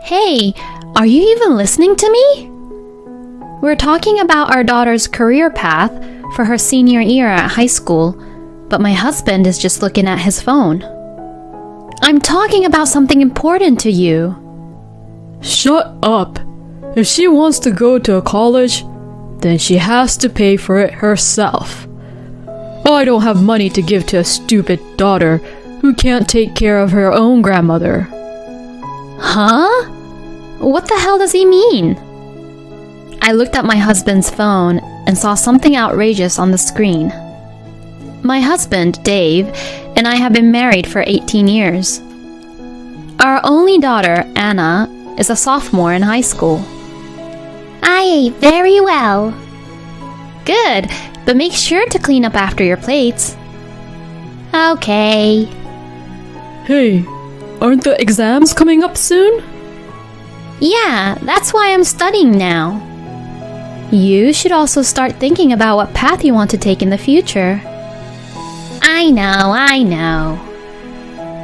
Hey, are you even listening to me? We're talking about our daughter's career path for her senior year at high school, but my husband is just looking at his phone. I'm talking about something important to you. Shut up. If she wants to go to a college, then she has to pay for it herself. I don't have money to give to a stupid daughter who can't take care of her own grandmother. Huh? What the hell does he mean? I looked at my husband's phone and saw something outrageous on the screen. My husband, Dave, and I have been married for 18 years. Our only daughter, Anna, is a sophomore in high school. I ate very well. Good, but make sure to clean up after your plates. Okay. Hey, aren't the exams coming up soon? Yeah, that's why I'm studying now. You should also start thinking about what path you want to take in the future. I know.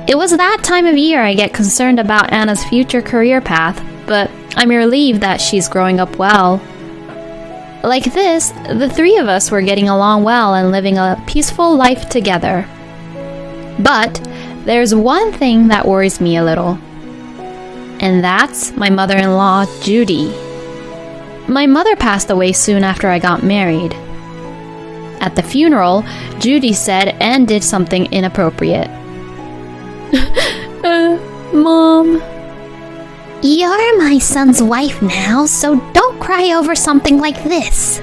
It was that time of year I get concerned about Anna's future career path, but I'm relieved that she's growing up well. Like this, the three of us were getting along well and living a peaceful life together. But there's one thing that worries me a little. And that's my mother-in-law, Judy. My mother passed away soon after I got married. At the funeral, Judy said and did something inappropriate. Mom. You're my son's wife now, so don't cry over something like this.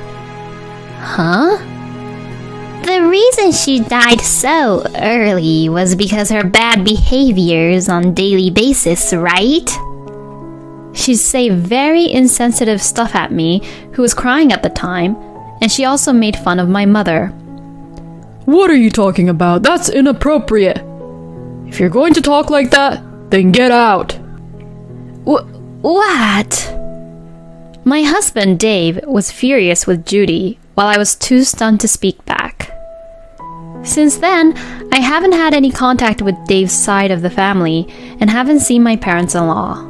Huh? The reason she died so early was because her bad behaviors on a daily basis, right? She'd say very insensitive stuff at me, who was crying at the time, and she also made fun of my mother. What are you talking about? That's inappropriate. If you're going to talk like that, then get out. What? My husband, Dave, was furious with Judy, while I was too stunned to speak back. Since then, I haven't had any contact with Dave's side of the family and haven't seen my parents-in-law.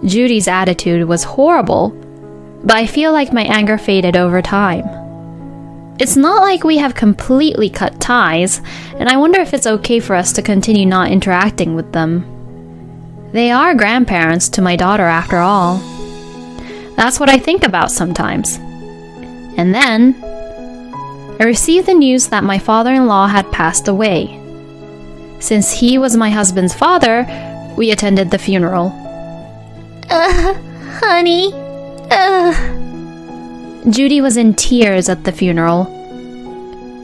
Judy's attitude was horrible, but I feel like my anger faded over time. It's not like we have completely cut ties, and I wonder if it's okay for us to continue not interacting with them. They are grandparents to my daughter after all. That's what I think about sometimes. And then, I received the news that my father-in-law had passed away. Since he was my husband's father, we attended the funeral. Honey. Judy was in tears at the funeral.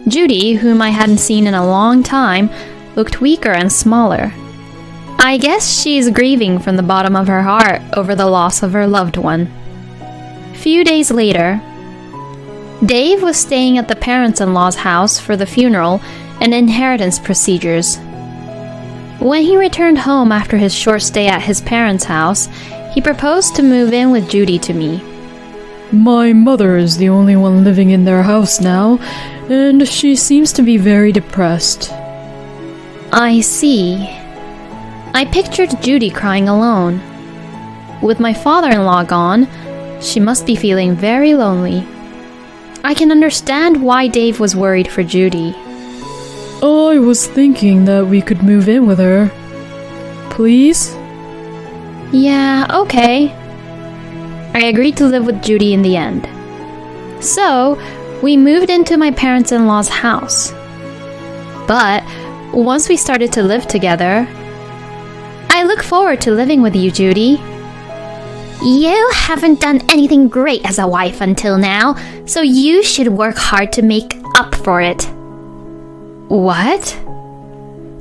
Judy, whom I hadn't seen in a long time, looked weaker and smaller. I guess she's grieving from the bottom of her heart over the loss of her loved one. Few days later, Dave was staying at the parents-in-law's house for the funeral and inheritance procedures. When he returned home after his short stay at his parents' house, he proposed to move in with Judy to me. My mother is the only one living in their house now, and she seems to be very depressed. I see. I pictured Judy crying alone. With my father-in-law gone, she must be feeling very lonely. I can understand why Dave was worried for Judy. I was thinking that we could move in with her. Please? Yeah, okay. I agreed to live with Judy in the end. So, we moved into my parents-in-law's house. But, once we started to live together, I look forward to living with you, Judy. You haven't done anything great as a wife until now, so you should work hard to make up for it. What?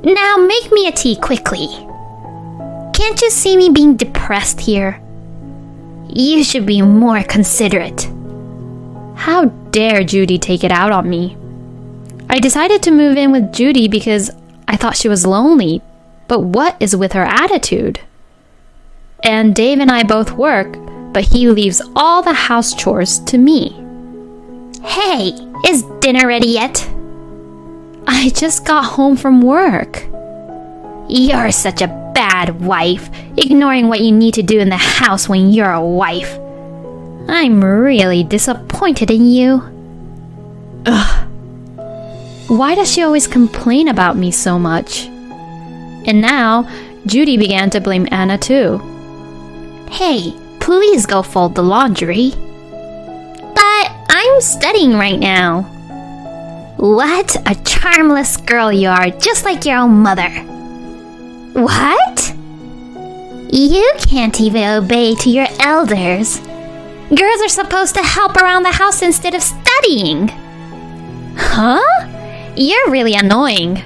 Now make me a tea quickly. Can't you see me being depressed here? You should be more considerate. How dare Judy take it out on me? I decided to move in with Judy because I thought she was lonely, but what is with her attitude? And Dave and I both work, but he leaves all the house chores to me. Hey, is dinner ready yet? I just got home from work. You're such a bad wife, ignoring what you need to do in the house when you're a wife. I'm really disappointed in you. Ugh. Why does she always complain about me so much? And now, Judy began to blame Anna too. Hey, please go fold the laundry. But I'm studying right now. What a charmless girl you are, just like your own mother. What? You can't even obey to your elders. Girls are supposed to help around the house instead of studying. Huh? You're really annoying.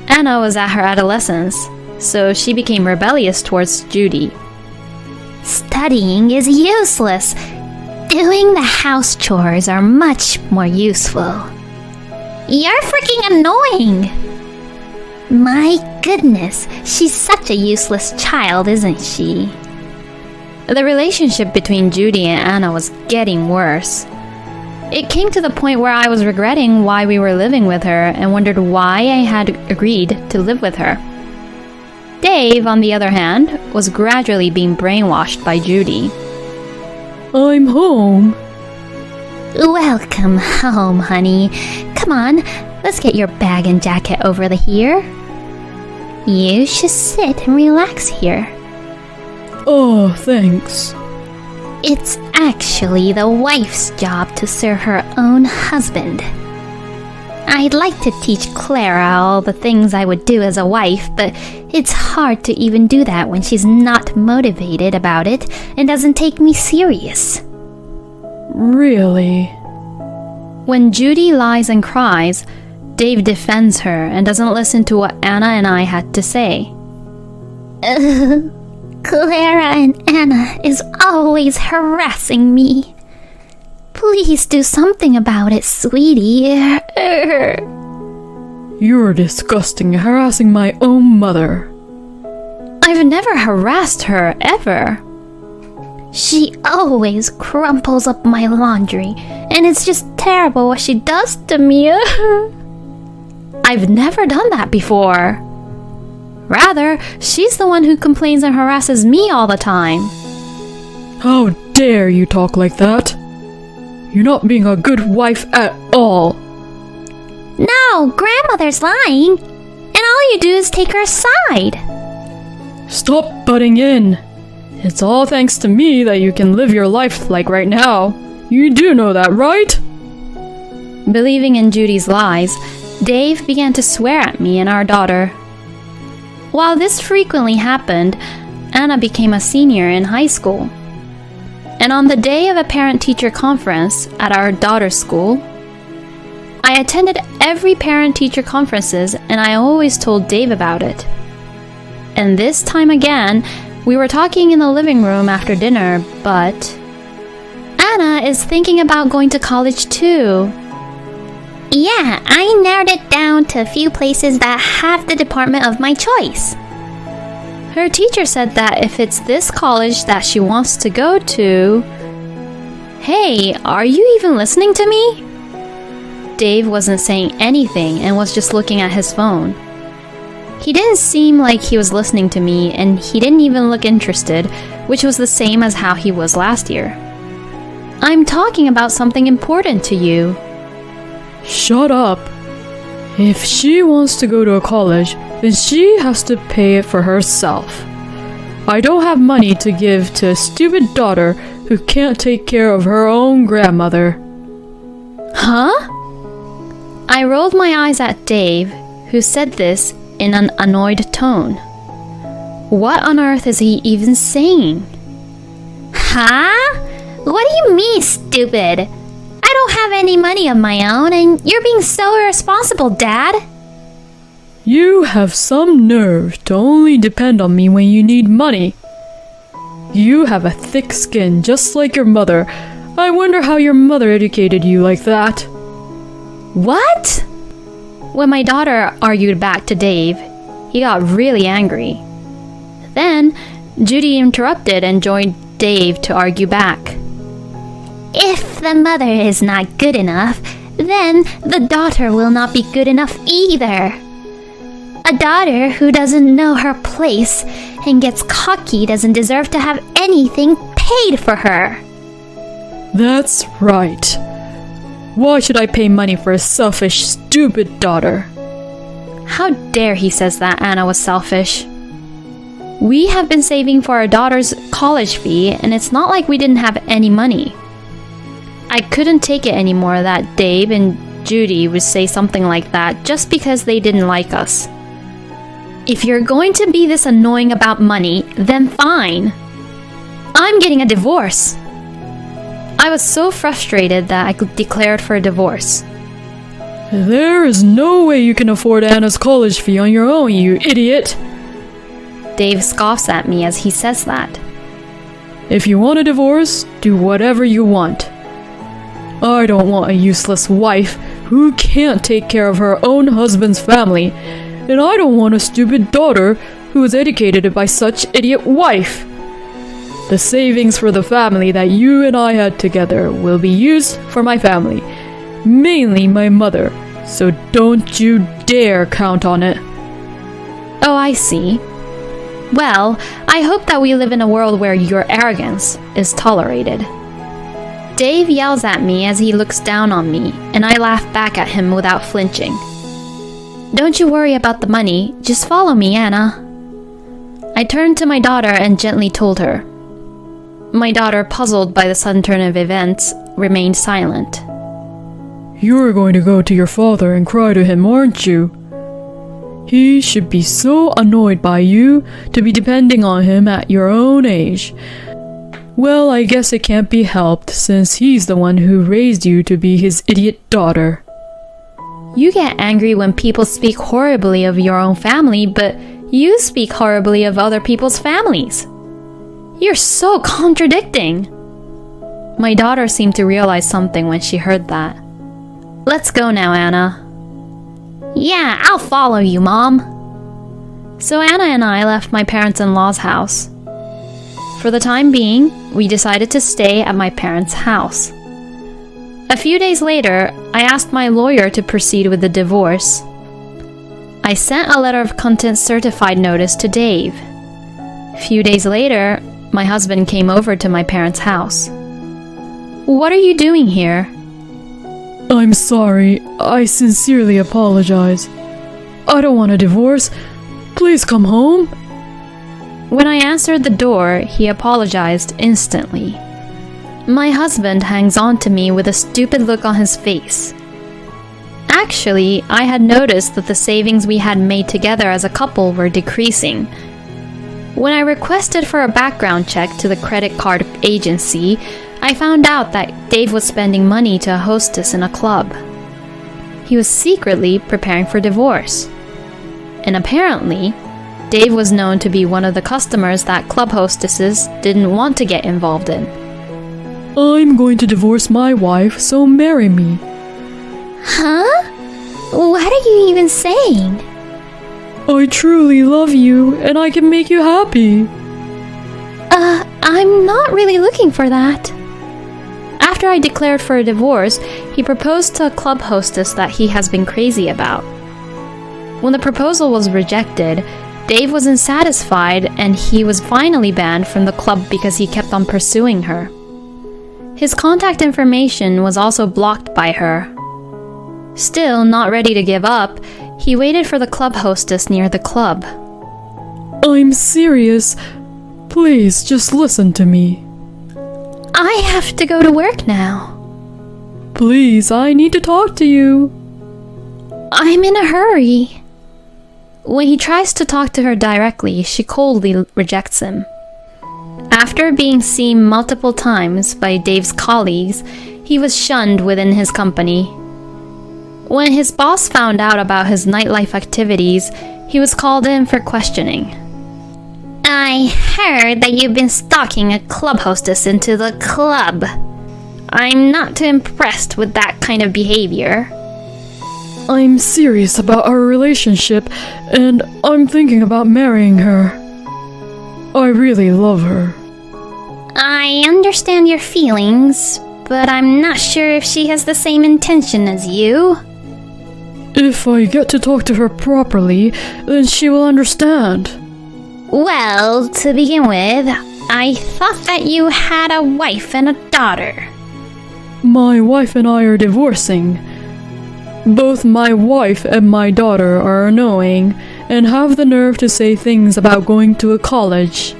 Anna was at her adolescence, so she became rebellious towards Judy. Studying is useless. Doing the house chores are much more useful. You're freaking annoying. My goodness, she's such a useless child, isn't she? The relationship between Judy and Anna was getting worse. It came to the point where I was regretting why we were living with her and wondered why I had agreed to live with her. Dave, on the other hand, was gradually being brainwashed by Judy. I'm home. Welcome home, honey. Come on, let's get your bag and jacket over here. You should sit and relax here. Oh, thanks. It's actually the wife's job to serve her own husband. I'd like to teach Clara all the things I would do as a wife, but it's hard to even do that when she's not motivated about it and doesn't take me serious. Really? When Judy lies and cries, Dave defends her and doesn't listen to what Anna and I had to say. Clara and Anna is always harassing me. Please do something about it, sweetie. You're disgusting, harassing my own mother. I've never harassed her, ever. She always crumples up my laundry, and it's just terrible what she does to me. I've never done that before. Rather, she's the one who complains and harasses me all the time. How dare you talk like that? You're not being a good wife at all. No, grandmother's lying, and all you do is take her side. Stop butting in. It's all thanks to me that you can live your life like right now. You do know that, right? Believing in Judy's lies, Dave began to swear at me and our daughter. While this frequently happened, Anna became a senior in high school. And on the day of a parent-teacher conference at our daughter's school, I attended every parent-teacher conferences and I always told Dave about it. And this time again, we were talking in the living room after dinner, but Anna is thinking about going to college too. Yeah, I narrowed it down to a few places that have the department of my choice. Her teacher said that if it's this college that she wants to go to... Hey, are you even listening to me? Dave wasn't saying anything and was just looking at his phone. He didn't seem like he was listening to me, and he didn't even look interested, which was the same as how he was last year. I'm talking about something important to you. Shut up. If she wants to go to a college, then she has to pay it for herself. I don't have money to give to a stupid daughter who can't take care of her own grandmother. Huh? I rolled my eyes at Dave, who said this in an annoyed tone. What on earth is he even saying? Huh? What do you mean, stupid? I don't have any money of my own, and you're being so irresponsible, Dad. You have some nerve to only depend on me when you need money. You have a thick skin just like your mother. I wonder how your mother educated you like that. What? When my daughter argued back to Dave, he got really angry. Then, Judy interrupted and joined Dave to argue back. If the mother is not good enough, then the daughter will not be good enough either. A daughter who doesn't know her place and gets cocky doesn't deserve to have anything paid for her. That's right. Why should I pay money for a selfish, stupid daughter? How dare he says that Anna was selfish. We have been saving for our daughter's college fee, and it's not like we didn't have any money. I couldn't take it anymore that Dave and Judy would say something like that just because they didn't like us. If you're going to be this annoying about money, then fine. I'm getting a divorce. I was so frustrated that I declared for a divorce. There is no way you can afford Anna's college fee on your own, you idiot! Dave scoffs at me as he says that. If you want a divorce, do whatever you want. I don't want a useless wife who can't take care of her own husband's family, and I don't want a stupid daughter who is educated by such idiot wife. The savings for the family that you and I had together will be used for my family, mainly my mother, so don't you dare count on it. Oh, I see. Well, I hope that we live in a world where your arrogance is tolerated. Dave yells at me as he looks down on me, and I laugh back at him without flinching. Don't you worry about the money, just follow me, Anna. I turned to my daughter and gently told her. My daughter, puzzled by the sudden turn of events, remained silent. You're going to go to your father and cry to him, aren't you? He should be so annoyed by you to be depending on him at your own age. Well, I guess it can't be helped since he's the one who raised you to be his idiot daughter. You get angry when people speak horribly of your own family, but you speak horribly of other people's families. You're so contradicting. My daughter seemed to realize something when she heard that. Let's go now, Anna. Yeah, I'll follow you, Mom. So Anna and I left my parents-in-law's house. For the time being, we decided to stay at my parents' house. A few days later, I asked my lawyer to proceed with the divorce. I sent a letter of contents certified notice to Dave. A few days later, my husband came over to my parents' house. What are you doing here? I'm sorry. I sincerely apologize. I don't want a divorce. Please come home. When I answered the door, he apologized instantly. My husband hangs on to me with a stupid look on his face. Actually, I had noticed that the savings we had made together as a couple were decreasing. When I requested for a background check to the credit card agency, I found out that Dave was spending money to a hostess in a club. He was secretly preparing for divorce. And apparently, Dave was known to be one of the customers that club hostesses didn't want to get involved in. I'm going to divorce my wife, so marry me. Huh? What are you even saying? I truly love you, and I can make you happy. I'm not really looking for that. After I declared for a divorce, he proposed to a club hostess that he has been crazy about. When the proposal was rejected, Dave was unsatisfied and he was finally banned from the club because he kept on pursuing her. His contact information was also blocked by her. Still not ready to give up, he waited for the club hostess near the club. I'm serious. Please, just listen to me. I have to go to work now. Please, I need to talk to you. I'm in a hurry. When he tries to talk to her directly, she coldly rejects him. After being seen multiple times by Dave's colleagues, he was shunned within his company. When his boss found out about his nightlife activities, he was called in for questioning. I heard that you've been stalking a club hostess into the club. I'm not too impressed with that kind of behavior. I'm serious about our relationship, and I'm thinking about marrying her. I really love her. I understand your feelings, but I'm not sure if she has the same intention as you. If I get to talk to her properly, then she will understand. Well, to begin with, I thought that you had a wife and a daughter. My wife and I are divorcing. Both my wife and my daughter are annoying and have the nerve to say things about going to a college.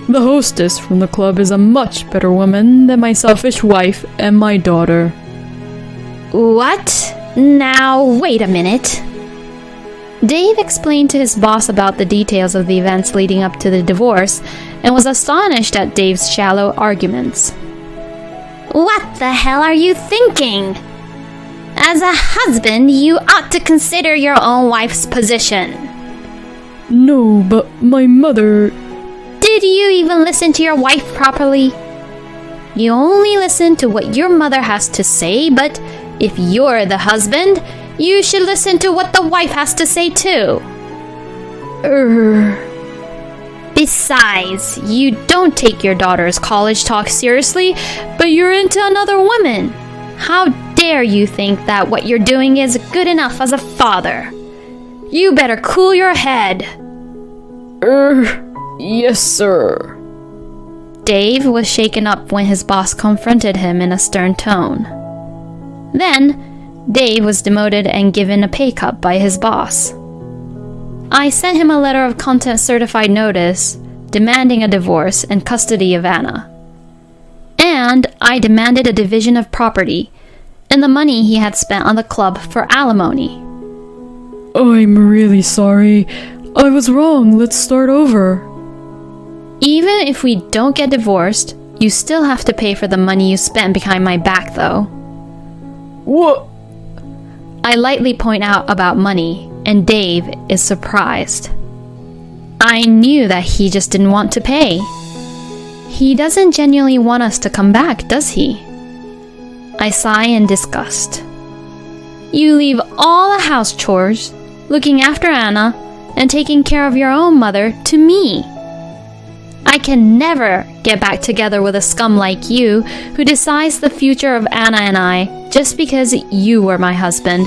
The hostess from the club is a much better woman than my selfish wife and my daughter. What? Now, wait a minute. Dave explained to his boss about the details of the events leading up to the divorce and was astonished at Dave's shallow arguments. What the hell are you thinking? As a husband, you ought to consider your own wife's position. No, but my mother... Did you even listen to your wife properly? You only listen to what your mother has to say, but if you're the husband, you should listen to what the wife has to say too. Besides, you don't take your daughter's college talk seriously, but you're into another woman. How dare you think that what you're doing is good enough as a father? You better cool your head. Yes, sir. Dave was shaken up when his boss confronted him in a stern tone. Then, Dave was demoted and given a pay cut by his boss. I sent him a letter of contempt certified notice demanding a divorce and custody of Anna. And I demanded a division of property and the money he had spent on the club for alimony. I'm really sorry. I was wrong. Let's start over. Even if we don't get divorced, you still have to pay for the money you spent behind my back, though. What? I lightly point out about money, and Dave is surprised. I knew that he just didn't want to pay. He doesn't genuinely want us to come back, does he? I sigh in disgust. You leave all the house chores, looking after Anna, and taking care of your own mother to me. I can never get back together with a scum like you who decides the future of Anna and I just because you were my husband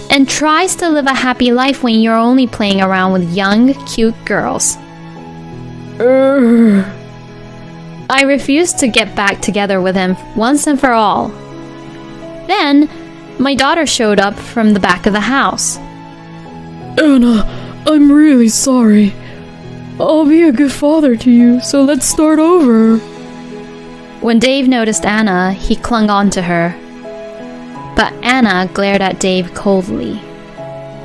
and tries to live a happy life when you're only playing around with young, cute girls. I refused to get back together with him once and for all. Then, my daughter showed up from the back of the house. Anna, I'm really sorry. I'll be a good father to you, so let's start over. When Dave noticed Anna, he clung on to her. But Anna glared at Dave coldly.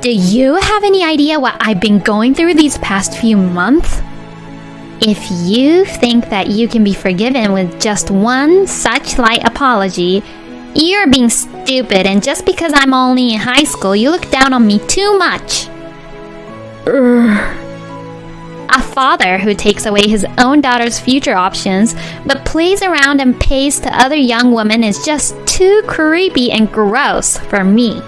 Do you have any idea what I've been going through these past few months? If you think that you can be forgiven with just one such light apology, you're being stupid, and just because I'm only in high school, you look down on me too much. A father who takes away his own daughter's future options, but plays around and pays to other young women is just too creepy and gross for me.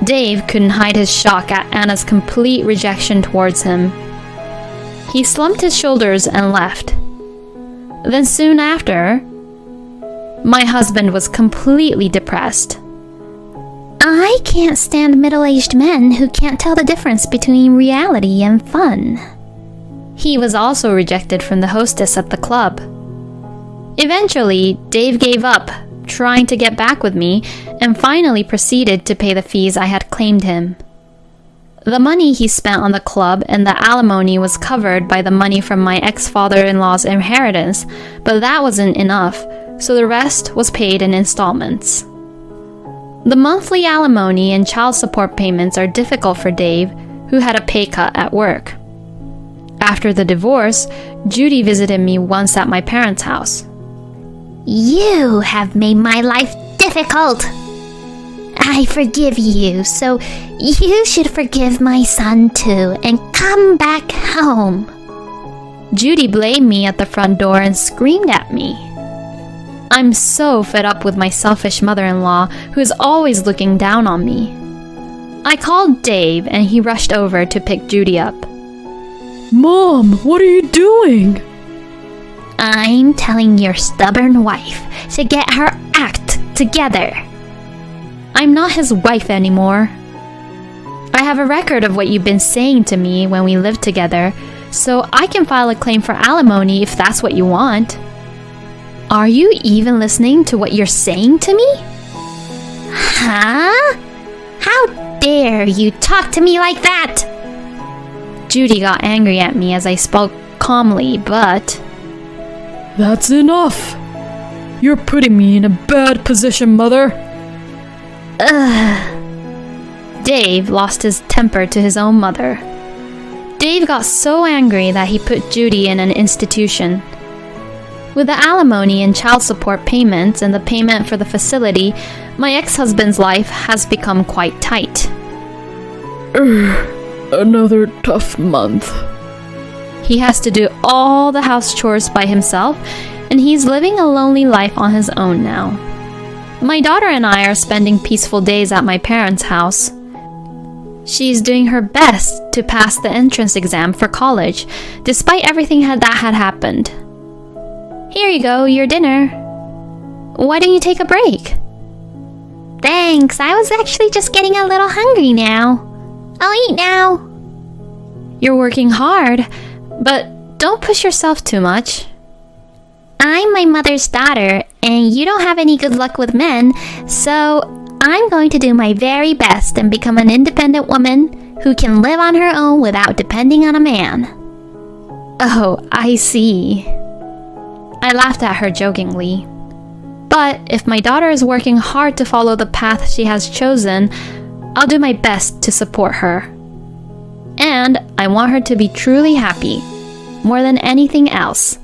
Dave couldn't hide his shock at Anna's complete rejection towards him. He slumped his shoulders and left. Then soon after, my husband was completely depressed. I can't stand middle-aged men who can't tell the difference between reality and fun. He was also rejected from the hostess at the club. Eventually, Dave gave up trying to get back with me and finally proceeded to pay the fees I had claimed him. The money he spent on the club and the alimony was covered by the money from my ex-father-in-law's inheritance, but that wasn't enough, so the rest was paid in installments. The monthly alimony and child support payments are difficult for Dave, who had a pay cut at work. After the divorce, Judy visited me once at my parents' house. You have made my life difficult. I forgive you, so you should forgive my son too and come back home. Judy blamed me at the front door and screamed at me. I'm so fed up with my selfish mother-in-law who is always looking down on me. I called Dave and he rushed over to pick Judy up. Mom, what are you doing? I'm telling your stubborn wife to get her act together. I'm not his wife anymore. I have a record of what you've been saying to me when we lived together, so I can file a claim for alimony if that's what you want. Are you even listening to what you're saying to me? Huh? How dare you talk to me like that? Judy got angry at me as I spoke calmly, but... That's enough. You're putting me in a bad position, Mother. Dave lost his temper to his own mother. Dave got so angry that he put Judy in an institution. With the alimony and child support payments and the payment for the facility, my ex-husband's life has become quite tight. Another tough month. He has to do all the house chores by himself, and he's living a lonely life on his own now. My daughter and I are spending peaceful days at my parents' house. She's doing her best to pass the entrance exam for college, despite everything that had happened. Here you go, your dinner. Why don't you take a break? Thanks, I was actually just getting a little hungry now. I'll eat now. You're working hard, but don't push yourself too much. I'm my mother's daughter, and you don't have any good luck with men, so I'm going to do my very best and become an independent woman who can live on her own without depending on a man. Oh, I see. I laughed at her jokingly. But if my daughter is working hard to follow the path she has chosen, I'll do my best to support her. And I want her to be truly happy, more than anything else.